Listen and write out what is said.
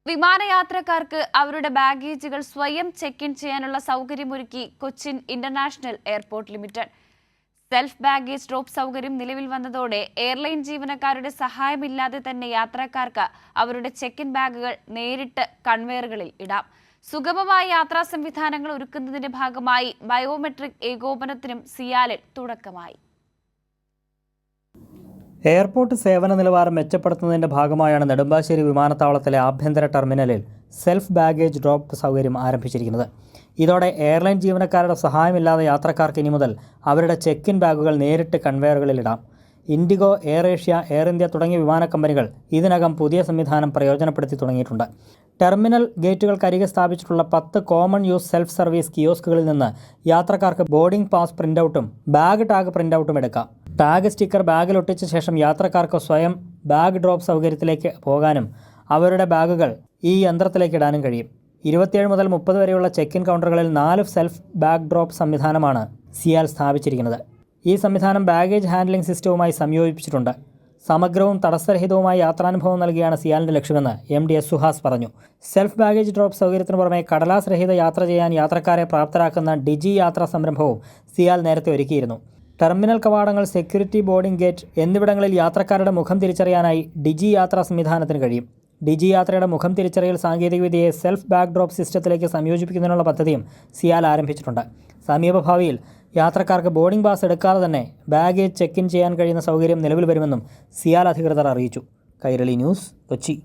വിമാനയാത്രക്കാർക്ക് അവരുടെ ബാഗേജുകൾ സ്വയം check in ചെയ്യാനുള്ള സൗകര്യമൊരുക്കി Cochin international airport limited. Self baggage drop സൗകര്യം നിലവിൽ വന്നതോടെ എയർലൈൻ ജീവനക്കാരുടെ സഹായമില്ലാതെ തന്നെ യാത്രക്കാർക്ക് അവരുടെ ചെക്ക് ഇൻ ബാഗുകൾ നേരിട്ട് കൺവെയറുകളിൽ ഇടാം. സുഗമമായ യാത്രാ സംവിധാനങ്ങൾ ഒരുക്കുന്നതിന്റെ ഭാഗമായി ബയോമെട്രിക് ഏകോപനത്തിനും സിയാലിൽ തുടക്കമായി. എയർപോർട്ട് സേവന നിലവാരം മെച്ചപ്പെടുത്തുന്നതിൻ്റെ ഭാഗമായാണ് നെടുമ്പാശ്ശേരി വിമാനത്താവളത്തിലെ ആഭ്യന്തര ടെർമിനലിൽ സെൽഫ് ബാഗേജ് ഡ്രോപ്പ് സൗകര്യം ആരംഭിച്ചിരിക്കുന്നത്. ഇതോടെ എയർലൈൻ ജീവനക്കാരുടെ സഹായമില്ലാതെ യാത്രക്കാർക്ക് ഇനി മുതൽ അവരുടെ ചെക്ക് ഇൻ ബാഗുകൾ നേരിട്ട് കൺവെയറുകളിൽ ഇടാം. IndiGo, air Asia, air India തുടങ്ങിയ വിമാന കമ്പനികൾ ഇതിനകം പുതിയ സംവിധാനം പ്രയോജനപ്പെടുത്തി തുടങ്ങിയിട്ടുണ്ട്. ടെർമിനൽ ഗേറ്റുകൾക്കരികെ സ്ഥാപിച്ചിട്ടുള്ള 10 കോമൺ യൂസ് സെൽഫ് സർവീസ് കിയോസ്കുകളിൽ നിന്ന് യാത്രക്കാർക്ക് ബോർഡിംഗ് പാസ് പ്രിൻ്റൗട്ടും ബാഗ് ടാഗ് പ്രിൻ്റൗട്ടും എടുക്കാം. ടാഗ് സ്റ്റിക്കർ ബാഗിൽ ഒട്ടിച്ച ശേഷം യാത്രക്കാർക്ക് സ്വയം ബാഗ് ഡ്രോപ്പ് സൗകര്യത്തിലേക്ക് പോകാനും അവരുടെ ബാഗുകൾ ഈ യന്ത്രത്തിലേക്ക് ഇടാനും കഴിയും. 27 മുതൽ 30 വരെയുള്ള ചെക്ക് ഇൻ കൗണ്ടറുകളിൽ 4 സെൽഫ് ബാഗ് ഡ്രോപ്പ് സംവിധാനമാണ് സിയാൽ സ്ഥാപിച്ചിരിക്കുന്നത്. ഈ സംവിധാനം ബാഗേജ് ഹാൻഡ്ലിംഗ് സിസ്റ്റവുമായി സംയോജിപ്പിച്ചിട്ടുണ്ട്. സമഗ്രവും തടസ്സരഹിതവുമായ യാത്രാനുഭവം നൽകിയാണ് സിയാലിൻ്റെ ലക്ഷ്യമെന്ന് MD S സുഹാസ് പറഞ്ഞു. സെൽഫ് ബാഗേജ് ഡ്രോപ്പ് സൗകര്യത്തിന് പുറമെ കടലാസ് രഹിത യാത്ര ചെയ്യാൻ യാത്രക്കാരെ പ്രാപ്തരാക്കുന്ന ഡിജി യാത്രാ സംരംഭവും സിയാൽ നേരത്തെ ഒരുക്കിയിരുന്നു. ടെർമിനൽ കവാടങ്ങൾ, സെക്യൂരിറ്റി ബോർഡിംഗ് ഗേറ്റ് എന്നിവിടങ്ങളിൽ യാത്രക്കാരുടെ മുഖം തിരിച്ചറിയാനായി ഡിജി യാത്രാ സംവിധാനത്തിന് കഴിയും. ഡിജി യാത്രയുടെ മുഖം തിരിച്ചറിയൽ സാങ്കേതികവിദ്യയെ സെൽഫ് ബാഗ് ഡ്രോപ്പ് സിസ്റ്റത്തിലേക്ക് സംയോജിപ്പിക്കുന്നതിനുള്ള പദ്ധതിയും സിയാൽ ആരംഭിച്ചിട്ടുണ്ട്. സമീപഭാവിയിൽ യാത്രക്കാർക്ക് ബോർഡിംഗ് പാസ് എടുക്കാതെ തന്നെ ബാഗേജ് ചെക്ക് ഇൻ ചെയ്യാൻ കഴിയുന്ന സൗകര്യം നിലവിൽ വരുമെന്നും സിയാൽ അധികൃതർ അറിയിച്ചു. കൈരളി ന്യൂസ്, കൊച്ചി.